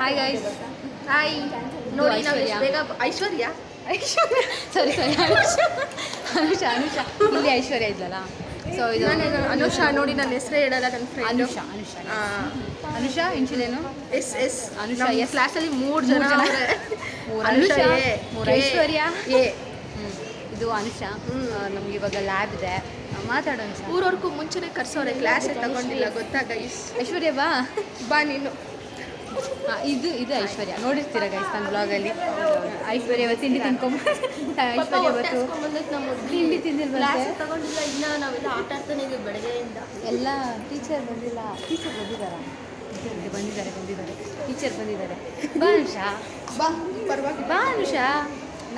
Hi guys. Hi. ನೋಡಿ ನಾವು ಎಷ್ಟು ಬೇಗ ಐಶ್ವರ್ಯ ಸರಿ ಅನುಷಾ ಇಲ್ಲಿ ಐಶ್ವರ್ಯ ಇದ್ಲಲ್ಲ. ಸೊ ಇದು ಅನುಷಾ. ನೋಡಿ ನನ್ನ ಹೆಸರೇ ಹೇಳಲ್ಲ ನನ್ನ ಫ್ರೆಂಡ್ ಅನುಷಾ ಇನ್ಶಿಲೇನು ಎಸ್ ಅನುಷಾ. ಕ್ಲಾಸಲ್ಲಿ 3 ಜನ ಅನುಷಾ, ಐಶ್ವರ್ಯ, ಇದು ಅನುಷಾ. ನಮ್ಗೆ ಇವಾಗ ಲ್ಯಾಬ್ ಇದೆ, ಮಾತಾಡೋಣ. ಊರವರೆಗೂ ಮುಂಚೆನೇ ಕರ್ಸೋರೆ, ಕ್ಲಾಸೇ ತಗೊಂಡಿಲ್ಲ ಗೊತ್ತಾ ಗೈಸ್. ಐಶ್ವರ್ಯ ಬಾ ನೀನು. ಇದು ಐಶ್ವರ್ಯ ನೋಡಿರ್ತೀರ ಗೈಸ್ ನನ್ನ ಬ್ಲಾಗಲ್ಲಿ. ಐಶ್ವರ್ಯ ತಿಂಡಿ ತಿನ್ಕೊಂಬ ಐಶ್ವರ್ಯ ತಿಂಡಿ ತಿಂದಿಲ್ವಂತೆ. ತಗೊಂಡಿಲ್ಲ, ಇನ್ನ ನಾವೆಲ್ಲ ಆಟ ಆಡ್ತಾನೆ ಇದೀವಿ ಬೆಳಗ್ಗೆಯಿಂದ. ಎಲ್ಲ ಟೀಚರ್ ಬಂದಿದ್ದಾರೆ ಟೀಚರ್ ಬಂದಿದ್ದಾರೆ. ಬಾ ಅನುಷಾ, ಬಾ ಅನುಷಾ.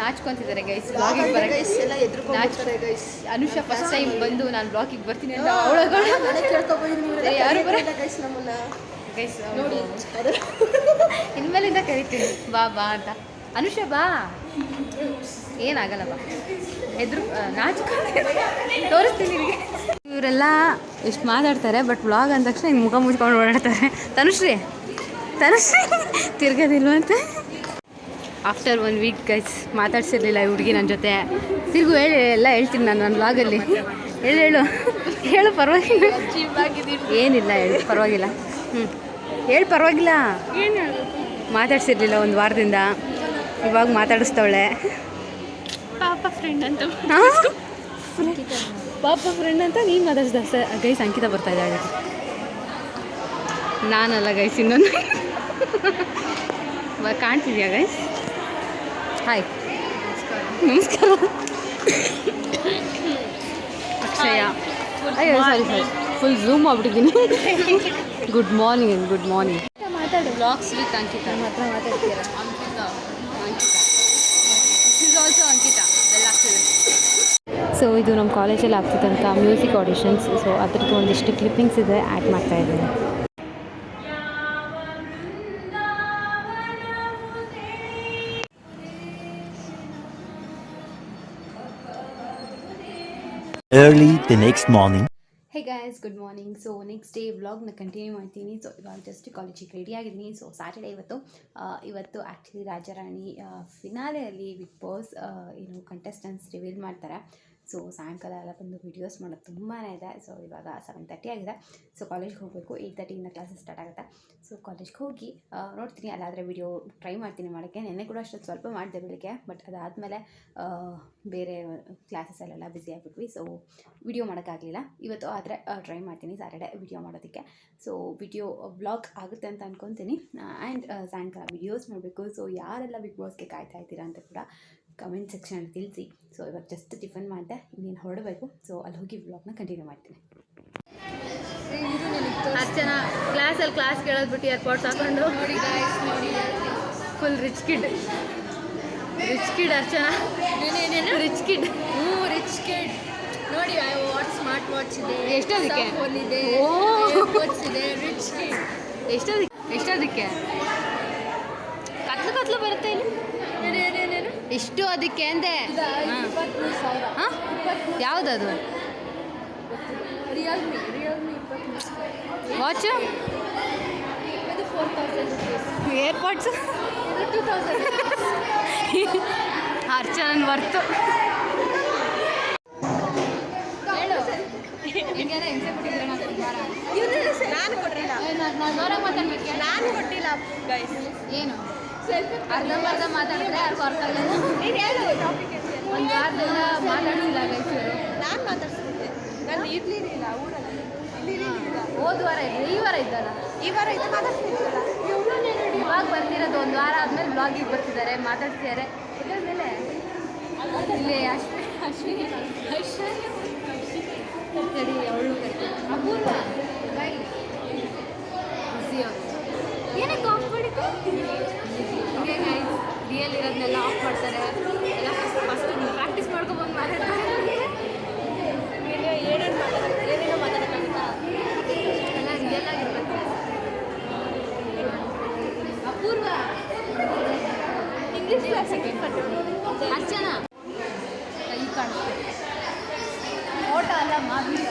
ನಾಚ್ಕೊಂತಿದ್ದಾರೆ ಗೈಸ್ ಬ್ಲಾಗಿಗೆ ಬರಕ್ಕೆ. ಎಲ್ಲ ಎದುರ್ಕೊಂತಾರೆ ಗೈಸ್. ಅನುಷಾ ಫಸ್ಟ್ ಟೈಮ್ ಬಂದು ನಾನು ಬ್ಲಾಗಿಗೆ ಬರ್ತೀನಿ ಅಂತ ಅವಳಗಳು ಯಾರು ಬರಲ್ಲ ಗೈಸ್ ನಮ್ಮನ್ನ ಗೈಸ್. ನೋಡಿ ಇನ್ಮೇಲಿಂದ ಕರಿತೀನಿ ಬಾ ಅಂತ. ಅನುಷಾ ಬಾ, ಏನಾಗಲ್ಲ ಬಾ, ಎದುರು ನಾಚ್ಕೊಂಡು ತೋರಿಸ್ತೀನಿ. ಇವರೆಲ್ಲ ಎಷ್ಟು ಮಾತಾಡ್ತಾರೆ, ಬಟ್ ವ್ಲಾಗ್ ಅಂದ ತಕ್ಷಣ ಹಿಂಗೆ ಮುಖ ಮುಚ್ಕೊಂಡು ಓಡಾಡ್ತಾರೆ. ತನುಶ್ರೀ ತಿರ್ಗೋದಿಲ್ವಂತೆ. ಆಫ್ಟರ್ 1 ವೀಕ್ ಗೈಸ್ ಮಾತಾಡ್ಸಿರ್ಲಿಲ್ಲ ಈ ಹುಡುಗಿ ನನ್ನ ಜೊತೆ. ತಿರ್ಗು ಎಲ್ಲ ಹೇಳ್ತೀನಿ ನಾನು ನನ್ನ ವ್ಲಾಗಲ್ಲಿ. ಹೇಳು ಪರವಾಗಿಲ್ಲ. ಏನಿಲ್ಲ ಹೇಳು ಪರವಾಗಿಲ್ಲ. ಹೇಳು ಪರವಾಗಿಲ್ಲ. ಮಾತಾಡ್ಸಿರ್ಲಿಲ್ಲ 1 ವಾರದಿಂದ, ಇವಾಗ ಮಾತಾಡಿಸ್ತವಳೆ. ಪಾಪ ಫ್ರೆಂಡ್ ಅಂತ ನೀನು ಮಾತಾಡ್ಸ್ದ ಗೈಸ್. ಅಂಕಿತ ಬರ್ತಾ ಇದ್ದಾಳೆ. ನಾನಲ್ಲ ಗೈಸ್, ಇನ್ನೊಂದು ಕಾಣ್ತಿದ್ಯಾ ಗೈಸ್? ಹಾಯ್, ನಮಸ್ಕಾರ. ಅಕ್ಷಯ. ಅಯ್ಯೋ ಸಾರಿ ಫುಲ್ ಝೂಮ್ ಆಗ್ಬಿಟ್ಟಿದ್ದೀನಿ. ಗುಡ್ ಮಾರ್ನಿಂಗ್ ಮಾತಾಡು. ಬ್ಲಾಗ್ಸ್ ವಿತ್ ಅಂಕಿತಾ ಮಾತ್ರ ಮಾತಾಡ್ತೀರಾ? Ankita is also Ankita. ಎಲ್ಲ ಆಗ್ತಿದೆ. ಸೊ ಇದು ನಮ್ಮ ಕಾಲೇಜಲ್ಲಿ ಆಗ್ತಿದ್ದಂಥ ಮ್ಯೂಸಿಕ್ ಆಡಿಷನ್ಸ್. ಸೊ ಅದ್ರದ್ದು ಒಂದಿಷ್ಟು ಕ್ಲಿಪ್ಪಿಂಗ್ಸ್ ಇದೆ, ಆ್ಯಡ್ ಮಾಡ್ತಾ ಇದ್ದೀನಿ. Early the next morning. Hey guys, good morning. So next day ವ್ಲಾಗ್ನ ಕಂಟಿನ್ಯೂ ಮಾಡ್ತೀನಿ. ಸೊ ಇವಾಗ ಜಸ್ಟ್ ಕಾಲೇಜಿಗೆ ರೆಡಿ ಆಗಿದ್ದೀನಿ. ಸೊ ಸ್ಯಾಟರ್ಡೇ ಇವತ್ತು ಆ್ಯಕ್ಚುಲಿ ರಾಜಾರಾಣಿ ಫಿನಾಲೆಯಲ್ಲಿ ಬಿಗ್ ಬಾಸ್ ಕಂಟೆಸ್ಟೆಂಟ್ಸ್ ರಿವೀಲ್ ಮಾಡ್ತಾರೆ. ಸೊ ಸಾಯಂಕಾಲ ಎಲ್ಲ ಬಂದು ವೀಡಿಯೋಸ್ ಮಾಡೋದು ತುಂಬಾ ಇದೆ. ಸೊ ಇವಾಗ 7:30 ಆಗಿದೆ. ಸೊ ಕಾಲೇಜ್ಗೆ ಹೋಗಬೇಕು. 8:30 ಕ್ಲಾಸಸ್ ಸ್ಟಾರ್ಟ್ ಆಗುತ್ತೆ. ಸೊ ಕಾಲೇಜ್ಗೆ ಹೋಗಿ ನೋಡ್ತೀನಿ, ಅಲ್ಲಾದರೆ ವೀಡಿಯೋ ಟ್ರೈ ಮಾಡ್ತೀನಿ ಮಾಡೋಕ್ಕೆ. ನೆನ್ನೆ ಕೂಡ ಅಷ್ಟೊಂದು ಸ್ವಲ್ಪ ಮಾಡಿದೆ ಬೆಳಿಗ್ಗೆ, ಬಟ್ ಅದಾದಮೇಲೆ ಬೇರೆ ಕ್ಲಾಸಸ್ಸಲ್ಲೆಲ್ಲ ಬ್ಯುಸಿ ಆಗಿಬಿಟ್ವಿ. ಸೊ ವೀಡಿಯೋ ಮಾಡೋಕ್ಕಾಗಲಿಲ್ಲ. ಇವತ್ತು ಆದರೆ ಟ್ರೈ ಮಾಡ್ತೀನಿ ಸ್ಯಾಟರ್ಡೆ ವೀಡಿಯೋ ಮಾಡೋದಕ್ಕೆ. ಸೊ ವಿಡಿಯೋ ಬ್ಲಾಗ್ ಆಗುತ್ತೆ ಅಂತ ಅಂದ್ಕೊತೀನಿ. ಆ್ಯಂಡ್ ಸಾಯಂಕಾಲ ವೀಡಿಯೋಸ್ ಮಾಡಬೇಕು. ಸೊ ಯಾರೆಲ್ಲ ಬಿಗ್ ಬಾಸ್ಗೆ ಕಾಯ್ತಾ ಇದ್ದೀರಾ ಅಂತ ಕೂಡ ಕಮೆಂಟ್ ಸೆಕ್ಷನಲ್ಲಿ ತಿಳಿಸಿ. ಸೊ ಇವಾಗ ಜಸ್ಟ್ ಟಿಫನ್ ಮಾಡಿದೆ, ಇನ್ನೇನು ಹೊರಡಬೇಕು. ಸೊ ಅಲ್ಲಿ ಹೋಗಿ ವ್ಲಾಗ್ನ ಕಂಟಿನ್ಯೂ ಮಾಡ್ತೀನಿ. ಅರ್ಚನಾ ಕ್ಲಾಸ್ ಕೇಳೋದ್ಬಿಟ್ಟು ಏರ್ಪೋರ್ಟ್ಸ್ ಹಾಕೊಂಡು ನೋಡಿ full rich kid Archana. Rich kid ನೋಡಿ. ಸ್ಮಾರ್ಟ್ ವಾಚ್ ಇದೆ, ಎಷ್ಟೋದಕ್ಕೆ ಫೋನ್ ಇದೆ, ವಾಚ್ ಇದೆ. Rich kid. ಎಷ್ಟೋದಕ್ಕೆ ಕತ್ಲು ಬರುತ್ತೆ ಇಲ್ಲಿ. ಎಷ್ಟು ಅದಕ್ಕೆ ಅಂದೆ? ಹಾಂ, ಯಾವುದದು? Realme watch, 4,000 AirPods 2,000. ಅರ್ಚನನ್ ವರ್ತು. ನಾನು ಕೊಟ್ಟಿಲ್ಲ ಗೈಸ್. ಏನು ಅರ್ಧ ಮಾತಾಡಿದ್ರೆ ಯಾರಿಗೂ ಅರ್ಥ ಆಗಲ್ಲ. ಒಂದು ವಾರದಿಂದ ಮಾತಾಡಿಲ್ಲ ಗೈಸ್ ಇವರು. ನಾನು ಮಾತಾಡ್ಸ್ಬಿಟ್ಟೆ. ನಾನು ಇರ್ಲಿಲ್ಲ ಊರಲ್ಲಿ. ಹೋದ ವಾರ ಇದ್ದರು, ಈ ವಾರ ಇದ್ದಲ್ಲ. ಈ ವಾರ ಇದು ಮಾತಾಡ್ತಿರ್ಲಿಲ್ಲ. ಇವಾಗ ಬರ್ತಿರೋದು 1 ವಾರ ಆದಮೇಲೆ ಬ್ಲಾಗಿಗೆ ಬರ್ತಿದ್ದಾರೆ, ಮಾತಾಡ್ತಿದ್ದಾರೆ. ಇದ್ರ ಮೇಲೆ ಇಲ್ಲಿ ಐಶ್ವರ್ಯ ಅವಳು ಅಪೂರ್ವ ಬಿಸಿ ಅವರು ಏನಕ್ಕೆ ಆಫ್ ಮಾಡಿದ್ದು? ಹಿಂಗೆ ಗೈಸ್, ರಿಯಲ್ ಇರೋದನ್ನೆಲ್ಲ ಆಫ್ ಮಾಡ್ತಾರೆ. ಎಲ್ಲ ಫಸ್ಟ್ ಪ್ರಾಕ್ಟೀಸ್ ಮಾಡ್ಕೊಬಂದು ಮಾತಾಡ್ತಾರೆ. ಏನೇನೋ ಮಾತಾಡೋಕ್ಕಾಗುತ್ತಾ? ಎಲ್ಲ ರಿಯಲ್ ಆಗಿರ್ಬೇಕು. ಅಪೂರ್ವ ಇಂಗ್ಲೀಷ್ ಕ್ಲಾಸ್ ಸೆಕೆಂಡ್ ಅರ್ಚನಾ ಕೈ ಕಾಣಿಸ್ತಾರೆ. ಫೋಟೋ ಅಲ್ಲ ಮಾತಾಡಿ.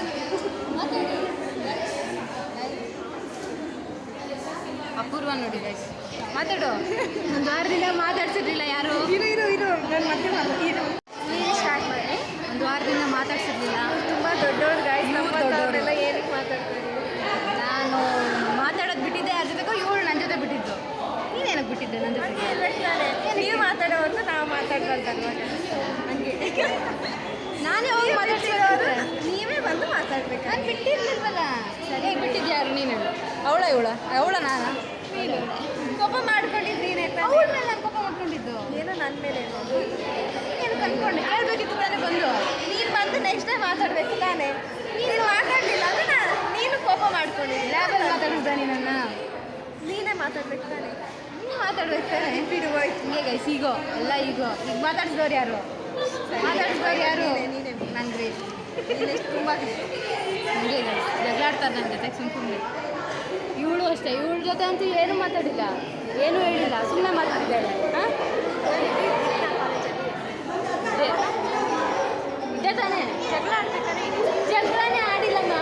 ಅಪೂರ್ವ ನೋಡಿ ಗೈಸ್. ಮಾತಾಡು. ಒಂದು ವಾರದಿಂದ ಮಾತಾಡ್ಸಿರ್ಲಿಲ್ಲ ಯಾರು. ನಾನು ಮತ್ತೆ ಸ್ಟಾರ್ಟ್ ಮಾಡಿ. ಒಂದು ವಾರದಿಂದ ಮಾತಾಡ್ಸಿರ್ಲಿಲ್ಲ. ತುಂಬ ದೊಡ್ಡವ್ರು ಗಾಯ್ಸ್, ನಮ್ಮವರೆಲ್ಲ ಏನಕ್ಕೆ ಮಾತಾಡ್ತಾರೆ? ನಾನು ಮಾತಾಡೋದು ಬಿಟ್ಟಿದ್ದೆ, ಅದ್ರ ಜೊತೆಗೂ ಇವಳು ನನ್ನ ಜೊತೆ ಬಿಟ್ಟಿದ್ದು. ನೀನೇನಕ್ಕೆ ಬಿಟ್ಟಿದ್ದೆ ನನ್ನ ಜೊತೆ? ನೀವು ಮಾತಾಡೋವಾಗ ನಾವು ಮಾತಾಡ್ಬಾರ್ದಲ್ವ? ಹಂಗೆ ನಾನೇ ಹೋಗಿ ಮಾತಾಡ್ಸಿರೋದು. ನೀವೇ ಬಂದು ಮಾತಾಡ್ಬೇಕು. ನಾನು ಬಿಟ್ಟಿರ್ಲಿಲ್ವಲ್ಲ. ಸರಿ ಬಿಟ್ಟಿದ್ಯಾರು ನೀನು? ಅವಳ ನಾನು ನೀನು ಕೋಪ ಮಾಡ್ಕೊಂಡಿದ್ದೀನಿ. ಅವಳ ಮೇಲೆ ನಾನು ಕೋಪ ಮಾಡ್ಕೊಂಡಿದ್ದು. ಏನೋ ನನ್ನ ಮೇಲೆ ಏನು ಕನ್ಕೊಂಡೆ ಕೇಳಬೇಕಿತ್ತು ತಾನೇ ಬಂದು. ನೀನು ಬಂದು ನೆಕ್ಸ್ಟ್ ಟೈಮ್ ಮಾತಾಡಬೇಕು ತಾನೇ. ನೀನು ಮಾತಾಡಲಿಲ್ಲ ಅಂದ್ರೆ ನೀನು ಕೋಪ ಮಾಡ್ಕೊಂಡಿದ್ದಿಲ್ಲ. ಲ್ಯಾಬಲ್ಲಿ ಮಾತಾಡಿದ್ದ ನನ್ನ. ನೀನೇ ಮಾತಾಡ್ಬೇಕು ತಾನೇ. ನೀನು ಮಾತಾಡ್ಬೇಕು ತಾನೆ. ಬಿಡು ಹೋಯ್ತು. ಹಿಂಗೆ ಗೈಸ್ ಈಗ ಈಗ ಮಾತಾಡಿಸಿದವ್ರು ಯಾರು? ಮಾತಾಡಿಸಿದವ್ರು ಯಾರು? ನೀನೇ ನನ್ನ ಗ್ರೇಟ್. ತುಂಬ ಹಂಗೆ ಗೈಸ್ ಜಗಳಾಡ್ತಾರೆ ನನ್ನ ಜೊತೆ ಸುಮ್ಮನೆ. ಇವಳು ಅಷ್ಟೇ, ಇವಳ ಜೊತೆ ಅಂತೂ ಏನೂ ಮಾತಾಡಿಲ್ಲ, ಏನೂ ಹೇಳಿಲ್ಲ, ಸುಮ್ಮನೆ ಮಾತಾಡಿದ್ದಾಳೆ. ಹಾಂ ಇದೆ ತಾನೇ. ಜಗಳ ಆಡ್ಬೇಕಾದ್ರೆ ಜಗಳನೇ ಆಡಿಲ್ಲಮ್ಮ.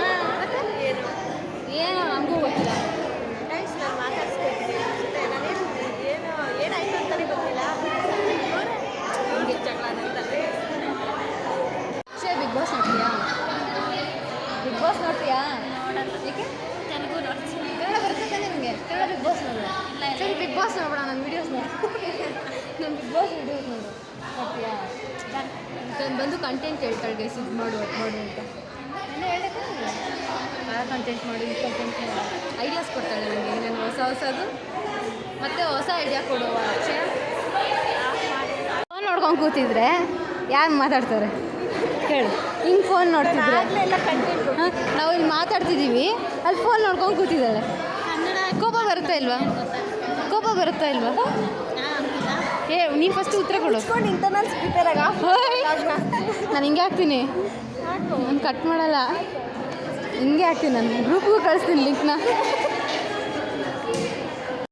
ಏನೋ ನಮಗೂ ಗೊತ್ತಿಲ್ಲ. ಗೈಸ್ ನಾನು ಮಾತಾಡ್ಸ್ಬೇಕು ಅಷ್ಟೇ. ಏನಾಯ್ತು ಅಂತಲೇ ಗೊತ್ತಿಲ್ಲ. ಜಗಳ ನಂತಲ್ಲೇ ಬಿಗ್ ಬಾಸ್ ನೋಡ್ತೀಯಾ? ಬಿಗ್ ಬಾಸ್ ನೋಡ್ತೀಯಾ? ಏಕೆ? ತೆಲುಗು ನೋಡ್ತೀನಿ. ಕನ್ನಡ ಬರ್ತದೆ ನಿಮಗೆ? ಕನ್ನಡ ಬಿಗ್ ಬಾಸ್ ನೋಡು. ಸರಿ ಬಿಗ್ ಬಾಸ್ ನೋಡೋಣ. ನನ್ನ ವೀಡಿಯೋಸ್ ನೋಡು. ನನ್ನ ಬಿಗ್ ಬಾಸ್ ವೀಡಿಯೋಸ್ ನೋಡು. ನೋಡ್ತೀಯಾ? ಬಂದು ಕಂಟೆಂಟ್ ಹೇಳ್ತಾಳೆ ಗೈಸ್, ಇದು ಮಾಡು ಅದು ಮಾಡು ಅಂತ. ಇನ್ನೂ ಹೇಳಕ್ಕೆ ಆ ಕಂಟೆಂಟ್ ಮಾಡಿ, ಈ ಕಂಟೆಂಟ್ ಮಾಡಿ ಐಡಿಯಾಸ್ ಕೊಡ್ತಾಳೆ ನನಗೆ ಏನೇನು ಹೊಸದು. ಮತ್ತು ಹೊಸ ಐಡಿಯಾ ಕೊಡುವ ಅಕ್ಷಯ. ಫೋನ್ ನೋಡ್ಕೊಂಡು ಕೂತಿದ್ರೆ ಯಾರು ಮಾತಾಡ್ತಾರೆ ಹೇಳು? ಹಿಂಗೆ ಫೋನ್ ನೋಡ್ತಿದ್ರೆ ಎಲ್ಲ ಕಂಟೆಂಟ್ ಹಾಂ, ನಾವು ಇಲ್ಲಿ ಮಾತಾಡ್ತಿದ್ದೀವಿ, ಅಲ್ಲಿ ಫೋನ್ ನೋಡ್ಕೊಂಡು ಕೂತಿದ್ದಾಳೆ. ಕನ್ನಡ ಕೋಪ ಬರುತ್ತಾ ಇಲ್ವಾ? ಕೋಪ ಬರುತ್ತಾ ಇಲ್ವಾ? ಏ ನೀನು ಫಸ್ಟ್ ಉತ್ತರ ಕೊಡು. ಇಂಟರ್ನಲ್ ಸ್ಪೀಕರ್ ಆಗ ನಾನು ಹಿಂಗೆ ಹಾಕ್ತೀನಿ, ನಾನು ಕಟ್ ಮಾಡಲ್ಲ, ಹಿಂಗೆ ಹಾಕ್ತೀನಿ, ನಾನು ಗ್ರೂಪ್ಗೂ ಕಳಿಸ್ತೀನಿ ಲಿಂಕ್ನ.